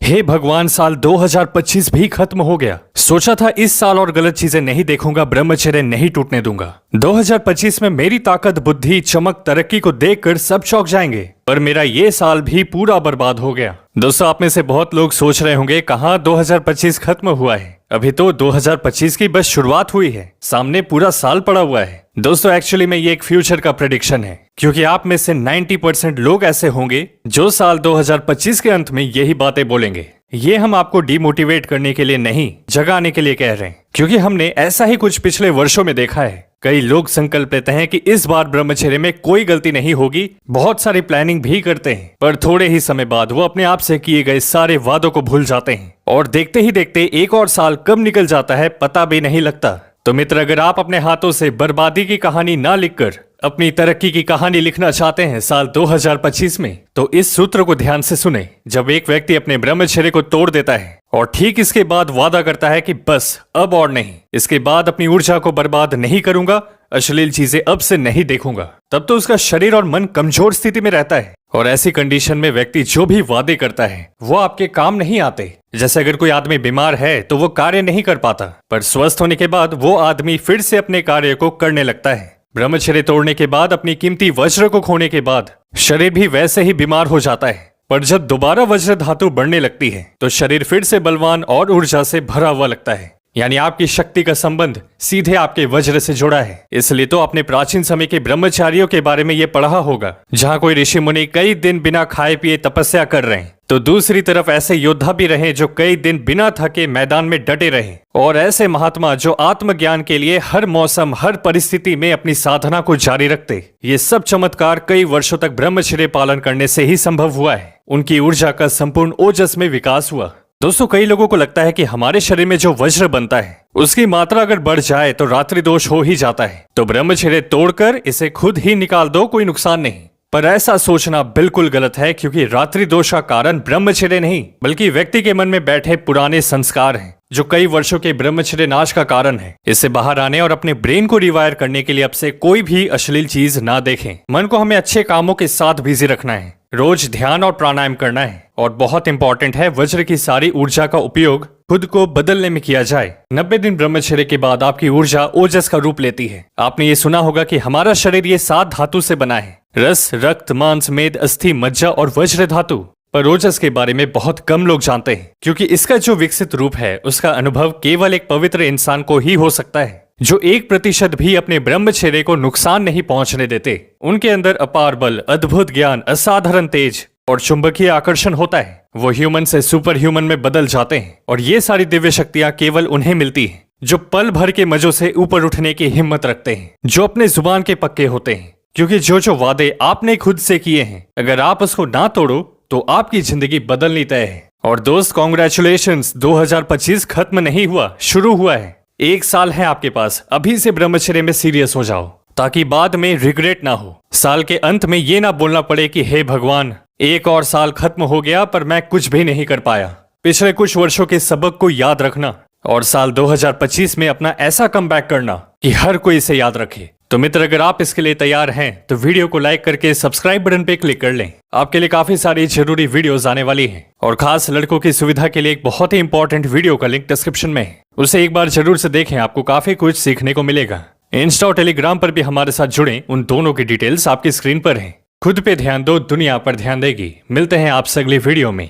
हे भगवान, साल 2025 भी खत्म हो गया। सोचा था इस साल और गलत चीजें नहीं देखूंगा, ब्रह्मचर्य नहीं टूटने दूंगा। 2025 में मेरी ताकत, बुद्धि, चमक, तरक्की को देखकर सब चौंक जाएंगे, पर मेरा ये साल भी पूरा बर्बाद हो गया। दोस्तों, आप में से बहुत लोग सोच रहे होंगे कहाँ 2025 खत्म हुआ है, अभी तो 2025 की बस शुरुआत हुई है, सामने पूरा साल पड़ा हुआ है। दोस्तों, एक्चुअली में ये एक फ्यूचर का प्रेडिक्शन है, क्योंकि आप में से 90% लोग ऐसे होंगे जो साल 2025 के अंत में यही बातें बोलेंगे। ये हम आपको डिमोटिवेट करने के लिए नहीं, जगाने के लिए कह रहे हैं, क्योंकि हमने ऐसा ही कुछ पिछले वर्षों में देखा है। कई लोग संकल्प लेते हैं कि इस बार ब्रह्मचर्य में कोई गलती नहीं होगी, बहुत सारी प्लानिंग भी करते हैं, पर थोड़े ही समय बाद वो अपने आप से किए गए सारे वादों को भूल जाते हैं और देखते ही देखते एक और साल कब निकल जाता है पता भी नहीं लगता। तो मित्र, अगर आप अपने हाथों से बर्बादी की कहानी ना लिखकर अपनी तरक्की की कहानी लिखना चाहते हैं साल 2025 में, तो इस सूत्र को ध्यान से सुने। जब एक व्यक्ति अपने ब्रह्मचर्य को तोड़ देता है और ठीक इसके बाद वादा करता है कि बस अब और नहीं, इसके बाद अपनी ऊर्जा को बर्बाद नहीं करूंगा, अश्लील चीजें अब से नहीं देखूंगा, तब तो उसका शरीर और मन कमजोर स्थिति में रहता है। और ऐसी कंडीशन में व्यक्ति जो भी वादे करता है वो आपके काम नहीं आते। जैसे अगर कोई आदमी बीमार है तो वो कार्य नहीं कर पाता, पर स्वस्थ होने के बाद वो आदमी फिर से अपने कार्य को करने लगता है। ब्रह्मचर्य तोड़ने के बाद, अपनी कीमती वज्र को खोने के बाद शरीर भी वैसे ही बीमार हो जाता है, पर जब दोबारा वज्र धातु बढ़ने लगती है तो शरीर फिर से बलवान और ऊर्जा से भरा हुआ लगता है। यानी आपकी शक्ति का संबंध सीधे आपके वज्र से जुड़ा है। इसलिए तो आपने प्राचीन समय के ब्रह्मचारियों के बारे में ये पढ़ा होगा, जहाँ कोई ऋषि मुनि कई दिन बिना खाए पिए तपस्या कर रहे हैं, तो दूसरी तरफ ऐसे योद्धा भी रहे जो कई दिन बिना थके मैदान में डटे रहे, और ऐसे महात्मा जो आत्मज्ञान के लिए हर मौसम, हर परिस्थिति में अपनी साधना को जारी रखते। ये सब चमत्कार कई वर्षों तक ब्रह्मचर्य पालन करने से ही संभव हुआ है। उनकी ऊर्जा का संपूर्ण ओजस में विकास हुआ। दोस्तों, कई लोगों को लगता है कि हमारे शरीर में जो वज्र बनता है उसकी मात्रा अगर बढ़ जाए तो रात्रि दोष हो ही जाता है, तो ब्रह्मचर्य तोड़कर इसे खुद ही निकाल दो, कोई नुकसान नहीं। पर ऐसा सोचना बिल्कुल गलत है, क्योंकि रात्रि दोष का कारण ब्रह्मचर्य नहीं बल्कि व्यक्ति के मन में बैठे पुराने संस्कार हैं, जो कई वर्षों के ब्रह्मचर्य नाश का कारण है। इससे बाहर आने और अपने ब्रेन को रिवायर करने के लिए अब से कोई भी अश्लील चीज ना देखें। मन को हमें अच्छे कामों के साथ बिजी रखना है, रोज ध्यान और प्राणायाम करना है, और बहुत इंपॉर्टेंट है, वज्र की सारी ऊर्जा का उपयोग खुद को बदलने में किया जाए। 90 दिन ब्रह्मचर्य के बाद आपकी ऊर्जा ओजस का रूप लेती है। आपने ये सुना होगा कि हमारा शरीर ये 7 धातु से बना है: रस, रक्त, मांस, मेद, अस्थि, मज्जा और वज्र धातु। पर ओजस के बारे में बहुत कम लोग जानते हैं, क्योंकि इसका जो विकसित रूप है उसका अनुभव केवल एक पवित्र इंसान को ही हो सकता है, जो 1% भी अपने ब्रह्मचर्य को नुकसान नहीं पहुंचने देते। उनके अंदर अपार बल, अद्भुत ज्ञान, असाधारण तेज और चुंबकीय आकर्षण होता है। वो ह्यूमन से सुपर ह्यूमन में बदल जाते हैं, और ये सारी दिव्य शक्तियां केवल उन्हें मिलती हैं जो पल भर के मजों से ऊपर उठने की हिम्मत रखते हैं, जो अपने जुबान के पक्के होते हैं। क्योंकि जो वादे आपने खुद से किए हैं, अगर आप उसको ना तोड़ो तो आपकी जिंदगी बदलनी तय है। और दोस्त, कॉन्ग्रेचुलेशंस, 2025 खत्म नहीं हुआ, शुरू हुआ है। 1 साल है आपके पास, अभी से ब्रह्मचर्य में सीरियस हो जाओ, ताकि बाद में रिग्रेट ना हो। साल के अंत में ये ना बोलना पड़े कि हे भगवान, 1 और साल खत्म हो गया पर मैं कुछ भी नहीं कर पाया। पिछले कुछ वर्षों के सबक को याद रखना और साल 2025 में अपना ऐसा कमबैक करना कि हर कोई इसे याद रखे। तो मित्र, अगर आप इसके लिए तैयार हैं तो वीडियो को लाइक करके सब्सक्राइब बटन पे क्लिक कर लें। आपके लिए काफी सारी जरूरी वीडियोस आने वाली हैं, और खास लड़कों की सुविधा के लिए एक बहुत ही इंपॉर्टेंट वीडियो का लिंक डिस्क्रिप्शन में है, उसे एक बार जरूर से देखें, आपको काफी कुछ सीखने को मिलेगा। इंस्टा और टेलीग्राम पर भी हमारे साथ जुड़े, उन दोनों की डिटेल्स आपकी स्क्रीन पर हैं। खुद पे ध्यान दो, दुनिया पर ध्यान देगी। मिलते हैं आपसे अगली वीडियो में।